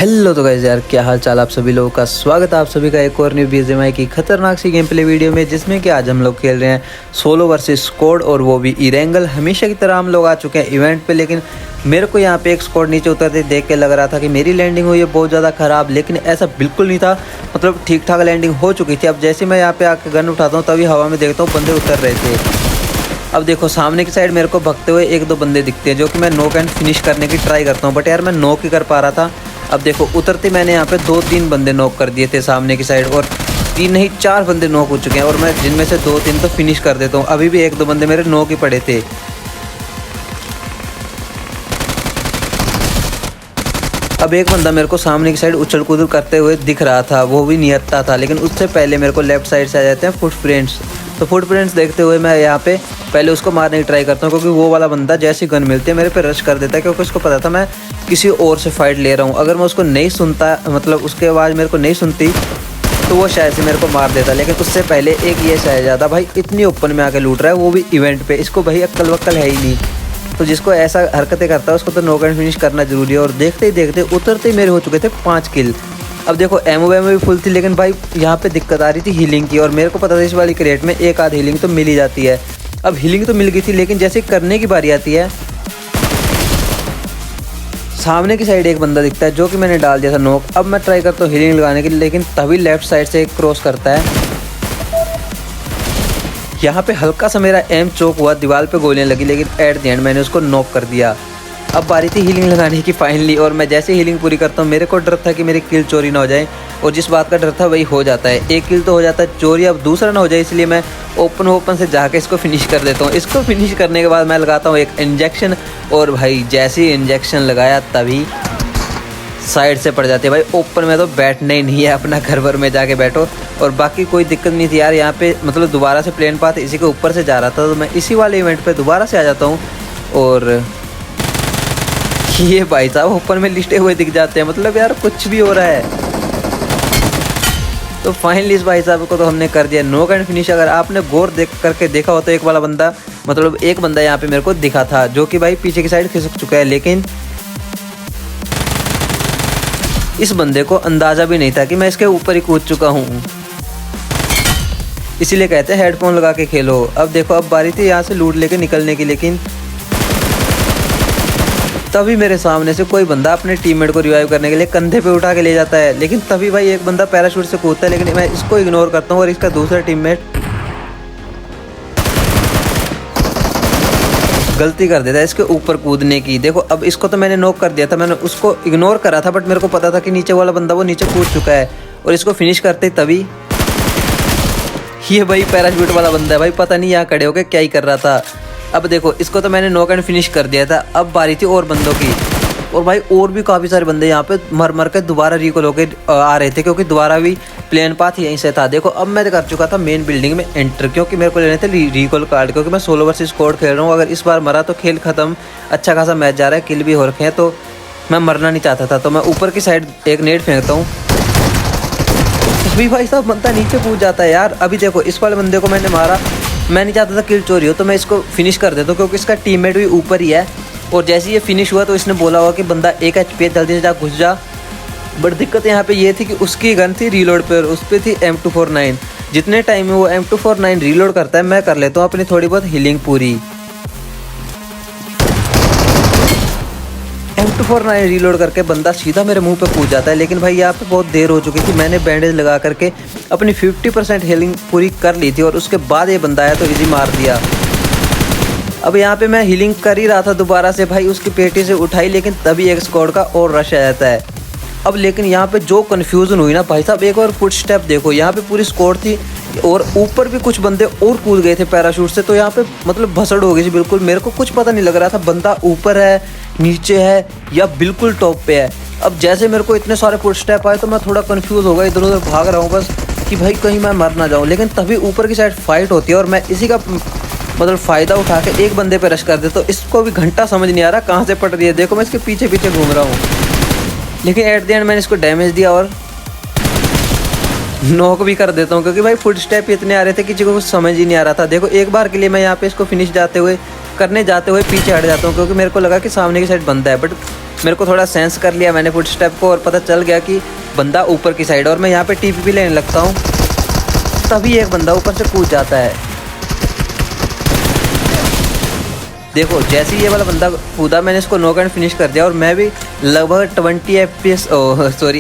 Hello तो guys यार, क्या हाल चाल आप सभी लोगों का। स्वागत है आप सभी का एक और न्यू बीजीएमआई की खतरनाक सी गेम प्ले वीडियो में, जिसमें कि आज हम लोग खेल रहे हैं सोलो वर्सेस स्क्वाड, और वो भी इरेंगल। हमेशा की तरह हम लोग आ चुके हैं इवेंट पे, लेकिन मेरे को यहाँ पे एक स्क्वाड नीचे उतरते देख के लग रहा था कि मेरी लैंडिंग हुई है बहुत ज़्यादा ख़राब, लेकिन ऐसा बिल्कुल नहीं था। मतलब ठीक ठाक लैंडिंग हो चुकी थी। अब जैसे मैं यहाँ पे आके गन उठाता हूँ तभी हवा में देखता हूँ बंदे उतर रहे थे। अब देखो सामने की साइड मेरे को भगते हुए एक दो बंदे दिखते हैं, जो कि मैं नॉक एंड फिनिश करने की ट्राई करता हूँ, बट यार मैं नॉक ही कर पा रहा था। अब देखो उतरते मैंने यहाँ पे 2-3 बंदे नॉक कर दिए थे सामने की साइड, और 3 नहीं 4 बंदे नॉक हो चुके हैं, और मैं जिनमें से 2-3 तो फिनिश कर देता हूँ। अभी भी एक दो बंदे मेरे नॉक ही पड़े थे। अब एक बंदा मेरे को सामने की साइड उछल कूद करते हुए दिख रहा था, वो भी नियत्ता था, लेकिन उससे पहले मेरे को लेफ्ट साइड से आ जाते हैं फुटप्रिंट्स। तो फुटप्रिंट्स देखते हुए मैं यहाँ पे पहले उसको मारने की ट्राई करता हूँ, क्योंकि वो वाला बंदा जैसी गन मिलती है मेरे पे रश कर देता है, क्योंकि उसको पता था मैं किसी और से फाइट ले रहा हूँ। अगर मैं उसको नहीं सुनता, मतलब उसकी आवाज़ मेरे को नहीं सुनती, तो वो शायद से मेरे को मार देता। लेकिन उससे पहले एक ये शहजादा भाई इतनी ओपन में आके लूट रहा है, वो भी इवेंट पे। इसको भाई अक्ल वक्ल है ही नहीं। तो जिसको ऐसा हरकतें करता है उसको तो नॉक एंड फिनिश करना जरूरी है। और देखते ही देखते उतरते ही मेरे हो चुके थे 5 किल। अब देखो एमओ वैमो भी फुल थी, लेकिन भाई यहाँ पे दिक्कत आ रही थी हीलिंग की, और मेरे को पता था इस वाली क्रेट में एक आध हीलिंग तो मिल ही जाती है। अब हीलिंग तो मिल गई थी, लेकिन जैसे करने की बारी आती है, सामने की साइड एक बंदा दिखता है जो कि मैंने डाल दिया था नॉक। अब मैं ट्राई करता हूँ हीलिंग लगाने के लिए, लेकिन तभी लेफ्ट साइड से एक क्रॉस करता है। यहाँ पे हल्का सा मेरा एम चोक हुआ, दीवार पे गोलियां लगी, लेकिन एट द एंड मैंने उसको नॉक कर दिया। अब बारी थी हीलिंग लगाने की फाइनली, और मैं जैसे हीलिंग पूरी करता हूँ मेरे को डर था कि मेरी किल चोरी ना हो जाए, और जिस बात का डर था वही हो जाता है। एक किल तो हो जाता है चोरी, अब दूसरा ना हो जाए, इसलिए मैं ओपन से जाके इसको फिनिश कर देता हूँ। इसको फिनिश करने के बाद मैं लगाता हूँ एक इंजेक्शन, और भाई जैसे ही इंजेक्शन लगाया तभी साइड से पड़ जाती है। भाई ओपन में तो बैठना ही नहीं है, अपना घर भर में जाके बैठो। और बाकी कोई दिक्कत नहीं थी यार, यहाँ पे मतलब दोबारा से प्लेन पाथ इसी के ऊपर से जा रहा था, तो मैं इसी वाले इवेंट पे दोबारा से आ जाता हूँ। और ये भाई साहब ओपन में लिस्टे हुए दिख जाते हैं, मतलब यार कुछ भी हो रहा है। तो फाइनली इस भाई साहब को तो हमने कर दिया नॉक एंड फिनिश। अगर आपने गौर करके देखा हो तो एक वाला बंदा, मतलब एक बंदा यहाँ पे मेरे को दिखा था, जो कि भाई पीछे की साइड खिसक चुका है, लेकिन इस बंदे को अंदाजा भी नहीं था कि मैं इसके ऊपर ही कूद चुका हूँ। इसीलिए कहते हैं हेडफोन लगा के खेलो। अब देखो अब बारी थी यहाँ से लूट लेके निकलने की, लेकिन तभी मेरे सामने से कोई बंदा अपने टीममेट को रिवाइव करने के लिए कंधे पे उठा के ले जाता है। लेकिन तभी भाई एक बंदा पैराशूट से कूदता है, लेकिन मैं इसको इग्नोर करता हूँ, और इसका दूसरा टीममेट गलती कर देता है इसके ऊपर कूदने की। देखो अब इसको तो मैंने नॉक कर दिया था, मैंने उसको इग्नोर करा था, बट मेरे को पता था कि नीचे वाला बंदा वो नीचे कूद चुका है, और इसको फिनिश करते तभी ये भाई पैराशूट वाला बंदा है। भाई पता नहीं यहाँ खड़े होकर क्या ही कर रहा था। अब देखो इसको तो मैंने नॉक एंड फिनिश कर दिया था। अब बारी थी और बंदों की, और भाई और भी काफ़ी सारे बंदे यहाँ पे मर के दोबारा रिकॉल होकर आ रहे थे, क्योंकि दोबारा भी प्लेन पाथ यहीं से था। देखो अब मैं कर चुका था मेन बिल्डिंग में एंटर, क्योंकि मेरे को लेने थे रिकॉल कार्ड, क्योंकि मैं सोलो वर्सेस स्क्वाड खेल रहा हूँ। अगर इस बार मरा तो खेल खत्म। अच्छा खासा मैच जा रहा है, किल भी हो रखे हैं, तो मैं मरना नहीं चाहता था। तो मैं ऊपर की साइड एक नेट फेंकता हूँ, अभी भाई साहब बंदा नीचे कूद जाता है यार। अभी देखो इस वाले बंदे को मैंने मारा, मैं नहीं चाहता था किल चोरी हो, तो मैं इसको फिनिश कर देता हूँ, क्योंकि इसका टीममेट भी ऊपर ही है। और जैसे ये फिनिश हुआ तो इसने बोला हुआ कि बंदा 1 HP है, जल्दी से जा घुस जा। बट दिक्कत यहाँ पे ये थी कि उसकी गन थी रीलोड पे, और उस पर थी M249। जितने टाइम में वो M249 रीलोड करता है, मैं कर लेता हूँ अपनी थोड़ी बहुत हीलिंग पूरी। M249 रीलोड करके बंदा सीधा मेरे मुंह पे कूद जाता है, लेकिन भाई यहाँ पे बहुत देर हो चुकी थी। मैंने बैंडेज लगा करके अपनी 50% हीलिंग पूरी कर ली थी, और उसके बाद ये बंदा आया तो इजी मार दिया। अब यहाँ पे मैं हीलिंग कर ही रहा था, दोबारा से भाई उसकी पेटी से उठाई, लेकिन तभी एक स्क्वाड का और रश आ जाता है। अब लेकिन यहाँ पे जो कन्फ्यूज़न हुई ना भाई साहब, एक और फुट स्टेप देखो, यहाँ पे पूरी स्क्वाड थी, और ऊपर भी कुछ बंदे और कूद गए थे पैराशूट से, तो यहाँ पे मतलब भसड़ हो गई थी बिल्कुल। मेरे को कुछ पता नहीं लग रहा था बंदा ऊपर है, नीचे है, या बिल्कुल टॉप पे है। अब जैसे मेरे को इतने सारे फुट स्टेप आए तो मैं थोड़ा कन्फ्यूज़ हो गया, इधर उधर भाग रहा हूँ बस कि भाई कहीं मैं मर ना जाऊँ। लेकिन तभी ऊपर की साइड फाइट होती है, और मैं इसी का मतलब फ़ायदा उठा के एक बंदे पे रश कर दे। तो इसको भी घंटा समझ नहीं आ रहा कहाँ से पड़ रही है। देखो मैं इसके पीछे पीछे घूम रहा हूँ, लेकिन एट द एंड मैंने इसको डैमेज दिया और नॉक भी कर देता हूँ, क्योंकि भाई फुट स्टेप इतने आ रहे थे किसी को कुछ समझ ही नहीं आ रहा था। देखो एक बार के लिए मैं यहाँ पे इसको फिनिश करने जाते हुए पीछे हट जाता हूँ, क्योंकि मेरे को लगा कि सामने की साइड बंदा है, बट मेरे को थोड़ा सेंस कर लिया मैंने फुटस्टेप को और पता चल गया कि बंदा ऊपर की साइड, और मैं यहाँ पे टीपीपी लेने लगता हूँ, तभी एक बंदा ऊपर से कूद जाता है। देखो जैसे ही ये वाला बंदा कूदा मैंने इसको नॉक एंड फिनिश कर दिया, और मैं भी लगभग 20 FPS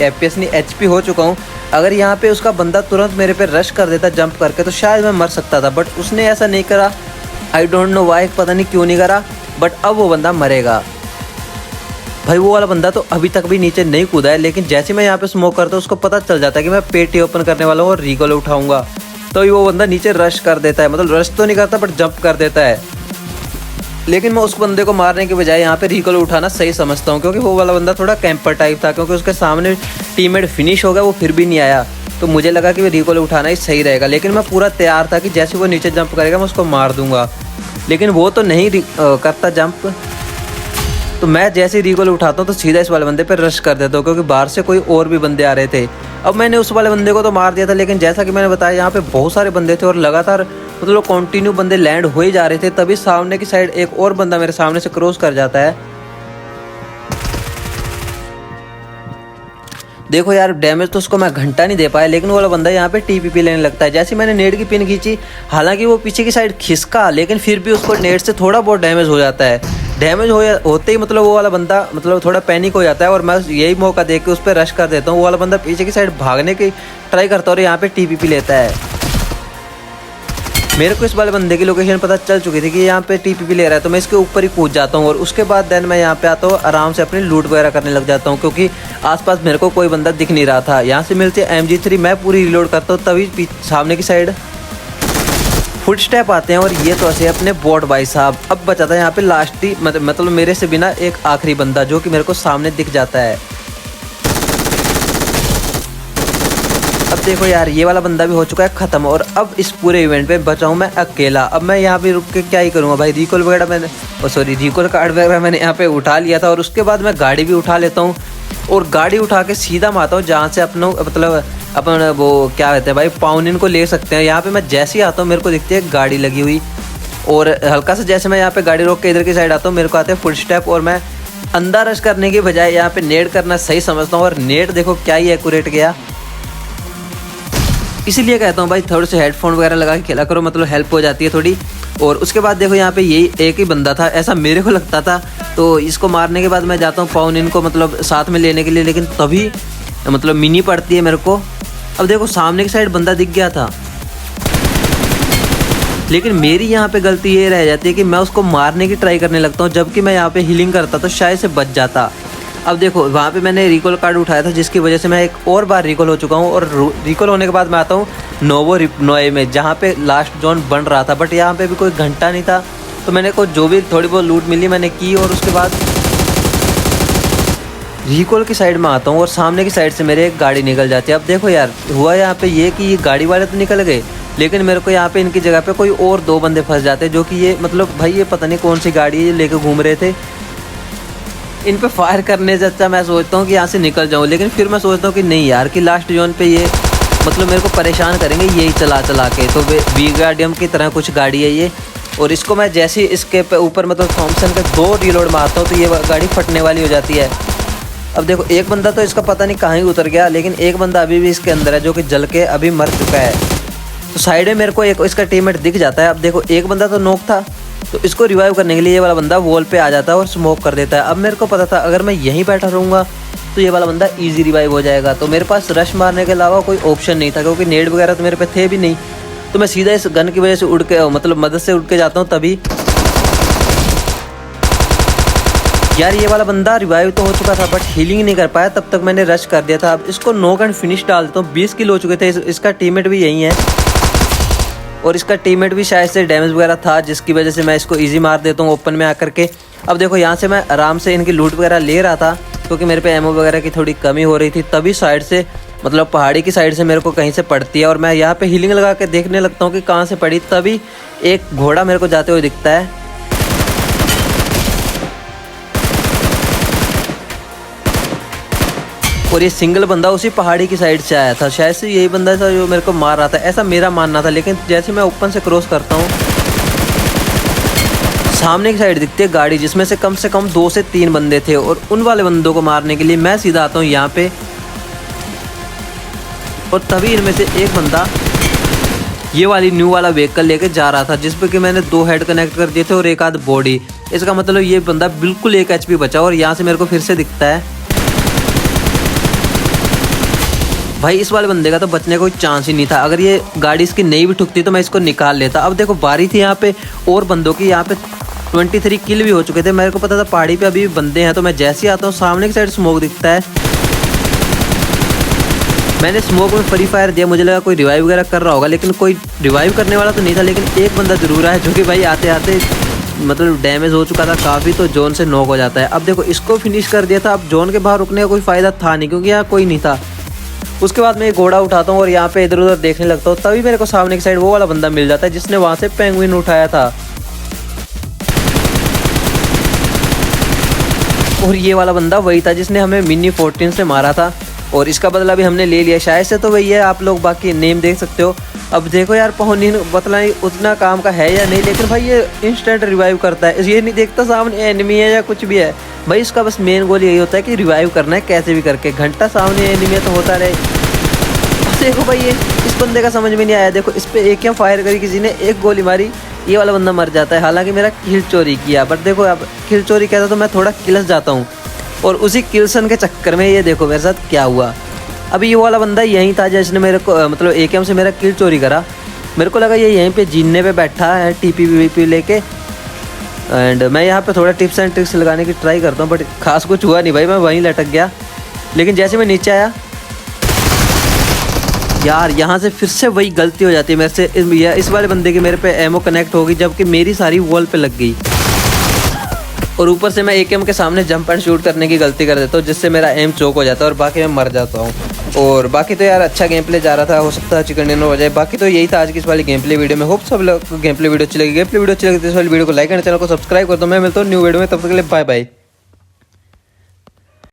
FPS नहीं HP हो चुका हूँ। अगर यहाँ पे उसका बंदा तुरंत मेरे पे रश कर देता जंप करके तो शायद मैं मर सकता था, बट उसने ऐसा नहीं करा। आई डोंट नो वाई, पता नहीं क्यों नहीं करा, बट अब वो बंदा मरेगा। भाई वो वाला बंदा तो अभी तक भी नीचे नहीं कूदा है, लेकिन जैसे मैं यहाँ पे स्मोक करता हूँ उसको पता चल जाता है कि मैं पेटी ओपन करने वाला हूँ और रिकॉल उठाऊंगा, तो वो बंदा नीचे रश कर देता है। मतलब रश तो नहीं करता बट जंप कर देता है। लेकिन मैं उस बंदे को मारने के बजाय यहाँ पे रिकॉल उठाना सही समझता हूँ, क्योंकि वो वाला बंदा थोड़ा कैंपर टाइप था, क्योंकि उसके सामने टीममेट फिनिश हो गया, वो फिर भी नहीं आया, तो मुझे लगा कि रिकॉल उठाना ही सही रहेगा। लेकिन मैं पूरा तैयार था कि जैसे वो नीचे जंप करेगा मैं उसको मार दूंगा, लेकिन वो तो नहीं करता जंप। तो मैं जैसे ही रिकॉल उठाता हूँ तो सीधा इस वाले बंदे पे रश कर देता हूँ, क्योंकि बाहर से कोई और भी बंदे आ रहे थे। अब मैंने उस वाले बंदे को तो मार दिया था, लेकिन जैसा कि मैंने बताया यहाँ पे बहुत सारे बंदे थे और लगातार मतलब कंटिन्यू बंदे लैंड हो ही जा रहे थे। तभी सामने की साइड एक और बंदा मेरे सामने से क्रॉस कर जाता है। देखो यार डैमेज तो उसको मैं घंटा नहीं दे पाया, लेकिन वो वाला बंदा यहाँ पे टीपीपी लेने लगता है। जैसे मैंने नेट की पिन खींची, हालांकि वो पीछे की साइड खिसका, लेकिन फिर भी उसको नेट से थोड़ा बहुत डैमेज हो जाता है। डैमेज होते ही मतलब वो वाला बंदा मतलब थोड़ा पैनिक हो जाता है, और मैं यही मौका देख के उस पर रश कर देता हूँ। वो वाला बंदा पीछे की साइड भागने की ट्राई करता है और यहाँ पे टीपीपी लेता है। मेरे को इस वाले बंदे की लोकेशन पता चल चुकी थी कि यहाँ पे टीपीपी ले रहा है, तो मैं इसके ऊपर ही कूद जाता हूँ, और उसके बाद देन मैं यहाँ पे आता हूँ, आराम से अपनी लूट वगैरह करने लग जाता हूँ, क्योंकि आसपास मेरे को कोई बंदा दिख नहीं रहा था। यहाँ से मिलती है MG3, मैं पूरी रिलोड करता हूँ, तभी सामने की साइड फुटस्टेप आते हैं, और ये तो ऐसे अपने बॉट भाई साहब। अब बचा था यहाँ पे लास्ट ही मतलब मेरे से बिना एक आखिरी बंदा, जो कि मेरे को सामने दिख जाता है। अब देखो यार ये वाला बंदा भी हो चुका है ख़त्म, और अब इस पूरे इवेंट पे बचा हूँ मैं अकेला। अब मैं यहाँ पे रुक के क्या ही करूँगा भाई, रिकॉल वगैरह मैंने रिकॉल कार्ड वगैरह मैंने यहाँ पे उठा लिया था, और उसके बाद मैं गाड़ी भी उठा लेता हूँ, और गाड़ी उठा के सीधा मैं आता हूँ जहाँ से मतलब अपन वो क्या कहते हैं भाई पाउनिन को ले सकते हैं। यहाँ पे मैं जैसे ही आता हूँ मेरे को दिखती है गाड़ी लगी हुई, और हल्का सा जैसे मैं यहाँ पे गाड़ी रोक के इधर की साइड आता हूँ मेरे को आते हैं फुटस्टेप, और मैं अंदर रश करने की बजाय यहाँ पे नेट करना सही समझता हूँ, और नेट देखो क्या ही एक्यूरेट गया। इसीलिए कहता हूँ भाई थोड़े से हेडफोन वगैरह लगा के खेला करो, मतलब हेल्प हो जाती है थोड़ी। और उसके बाद देखो यहाँ पे यही एक ही बंदा था, ऐसा मेरे को लगता था। तो इसको मारने के बाद मैं जाता हूँ पाउनिन को मतलब साथ में लेने के लिए, लेकिन तभी मतलब मिनी पड़ती है मेरे को। अब देखो सामने की साइड बंदा दिख गया था, लेकिन मेरी यहाँ पे गलती ये रह जाती है कि मैं उसको मारने की ट्राई करने लगता हूँ, जबकि मैं यहाँ पे हीलिंग करता तो शायद से बच जाता। अब देखो वहाँ पे मैंने रिकॉल कार्ड उठाया था, जिसकी वजह से मैं एक और बार रिकॉल हो चुका हूँ, और रिकॉल होने के बाद मैं आता हूँ नोवो नोए में, जहाँ पे लास्ट जोन बन रहा था, बट यहाँ पे भी कोई घंटा नहीं था। तो मैंने को जो भी थोड़ी बहुत लूट मिली मैंने की, और उसके बाद रिकॉल की साइड में आता हूँ, और सामने की साइड से मेरे एक गाड़ी निकल जाती है। अब देखो यार हुआ यहाँ पे ये कि ये गाड़ी वाले तो निकल गए, लेकिन मेरे को यहाँ पे इनकी जगह पे कोई और दो बंदे फंस जाते हैं, जो कि ये मतलब भाई ये पता नहीं कौन सी गाड़ी है लेके घूम रहे थे। इन पे फायर करने से अच्छा मैं सोचता हूँ कि यहाँ से निकल जाऊँ, लेकिन फिर मैं सोचता हूँ कि नहीं यार कि लास्ट जोन पे ये मतलब मेरे को परेशान करेंगे यही चला के। तो वीगार्डियम की तरह कुछ गाड़ी है ये, और इसको मैं जैसे ही इसके ऊपर मतलब थॉमसन के 2 रिलोड मारता हूँ तो ये गाड़ी फटने वाली हो जाती है। अब देखो एक बंदा तो इसका पता नहीं कहाँ ही उतर गया, लेकिन एक बंदा अभी भी इसके अंदर है, जो कि जल के अभी मर चुका है। तो साइड में मेरे को एक इसका टीममेट दिख जाता है। अब देखो एक बंदा तो नॉक था, तो इसको रिवाइव करने के लिए ये वाला बंदा वॉल पे आ जाता है और स्मोक कर देता है। अब मेरे को पता था अगर मैं यहीं बैठा रहूँगा तो ये वाला बंदा इजी रिवाइव हो जाएगा, तो मेरे पास रश मारने के अलावा कोई ऑप्शन नहीं था, क्योंकि नेड वगैरह तो मेरे पे थे भी नहीं। तो मैं सीधा इस गन की वजह से उड़ के मतलब मदद से उड़ के जाता हूँ। तभी यार ये वाला बंदा रिवाइव तो हो चुका था बट हीलिंग नहीं कर पाया, तब तक मैंने रश कर दिया था। अब इसको नॉक एंड फिनिश डाल देता हूँ। 20 किल हो चुके थे। इसका टीममेट भी यही है, और इसका टीममेट भी शायद से डैमेज वगैरह था, जिसकी वजह से मैं इसको इजी मार देता हूँ ओपन में आकर के। अब देखो यहाँ से मैं आराम से इनकी लूट वगैरह ले रहा था, क्योंकि मेरे पे एमओ वगैरह की थोड़ी कमी हो रही थी। तभी साइड से मतलब पहाड़ी की साइड से मेरे को कहीं से पड़ती है, और मैं यहाँ पे हीलिंग लगा के देखने लगता हूँ कि कहाँ से पड़ी। तभी एक घोड़ा मेरे को जाते हुए दिखता है। और ये सिंगल बंदा उसी पहाड़ी की साइड से आया था, शायद से यही बंदा था जो मेरे को मार रहा था, ऐसा मेरा मानना था। लेकिन जैसे मैं ओपन से क्रॉस करता हूँ सामने की साइड दिखती है गाड़ी, जिसमें से कम 2 से 3 बंदे थे। और उन वाले बंदों को मारने के लिए मैं सीधा आता हूँ यहाँ पे, और तभी इनमें से एक बंदा ये वाली न्यू वाला व्हीकल लेके जा रहा था, जिस पे कि मैंने 2 हेड कनेक्ट कर दिए थे और एक आध बॉडी। इसका मतलब ये बंदा बिल्कुल 1 HP बचा। और यहाँ से मेरे को फिर से दिखता है भाई, इस वाले बंदे का तो बचने का कोई चांस ही नहीं था। अगर ये गाड़ी इसकी नहीं भी ठुकती तो मैं इसको निकाल लेता। अब देखो बारी थी यहाँ पे और बंदों की। यहाँ पे 23 किल भी हो चुके थे। मेरे को पता था पहाड़ी पे अभी भी बंदे हैं, तो मैं जैसे ही आता हूँ सामने की साइड स्मोक दिखता है। मैंने स्मोक में फ्री फायर दिया, मुझे लगा कोई रिवाइव वगैरह कर रहा होगा, लेकिन कोई रिवाइव करने वाला तो नहीं था। लेकिन एक बंदा जरूर आया जो कि भाई आते आते मतलब डैमेज हो चुका था काफ़ी, तो जोन से नॉक हो जाता है। अब देखो इसको फिनिश कर दिया था। अब जोन के बाहर रुकने का कोई फ़ायदा था नहीं, क्योंकि यहाँ कोई नहीं था। उसके बाद मैं एक घोड़ा उठाता हूँ और यहाँ पे इधर उधर देखने लगता हूँ। तभी मेरे को सामने की साइड वो वाला बंदा मिल जाता है जिसने वहाँ से पेंगुइन उठाया था। और ये वाला बंदा वही था जिसने हमें मिनी 14 से मारा था, और इसका बदला भी हमने ले लिया शायद से। तो वही है, आप लोग बाकी नेम देख सकते हो। अब देखो यार पहुनी बतला उतना काम का है या नहीं, लेकिन भाई ये इंस्टेंट रिवाइव करता है। ये नहीं देखता सामने एनिमी है या कुछ भी है भाई, इसका बस मेन गोल यही होता है कि रिवाइव करना है कैसे भी करके। घंटा सामने एनिमी है तो होता रहे। देखो भाई ये इस बंदे का समझ में नहीं आया। देखो इस पर एक क्या फायर करी किसी ने, एक गोली मारी, ये वाला बंदा मर जाता है। हालांकि मेरा किल चोरी किया, बट देखो अब किल चोरी कहता तो मैं थोड़ा किलस जाता हूँ, और उसी किल्सन के चक्कर में ये देखो मेरे साथ क्या हुआ। अभी ये वाला बंदा यहीं था जिसने मेरे को मतलब AKM से मेरा किल चोरी करा। मेरे को लगा ये यहीं पे जीने पे बैठा है TP लेके, एंड मैं यहाँ पे थोड़ा टिप्स एंड ट्रिक्स लगाने की ट्राई करता हूँ, बट खास कुछ हुआ नहीं भाई, मैं वहीं लटक गया। लेकिन जैसे मैं नीचे आया यार, यहाँ से फिर से वही गलती हो जाती है मेरे से। इस वाले बंदे की मेरे पे एमओ कनेक्ट होगी, जबकि मेरी सारी वॉल पे लग गई। और ऊपर से मैं AKM के सामने जंप एंड शूट करने की गलती कर देता हूँ, जिससे मेरा एम चोक हो जाता है और बाकी मैं मर जाता हूँ। और बाकी तो यार अच्छा गेम प्ले जा रहा था, हो सकता है चिकन डिनर हो जाए। बाकी तो यही था आज की इस वाली गेम प्ले वीडियो में। होप सब लोग गेम प्ले वीडियो अच्छी लगी। गेम प्ले वीडियो अच्छी लगी तो इस वाली वीडियो को लाइक एंड चैनल को सब्सक्राइब कर दो। मैं मिलता हूँ न्यू वीडियो में, तब तक के लिए बाय बाय।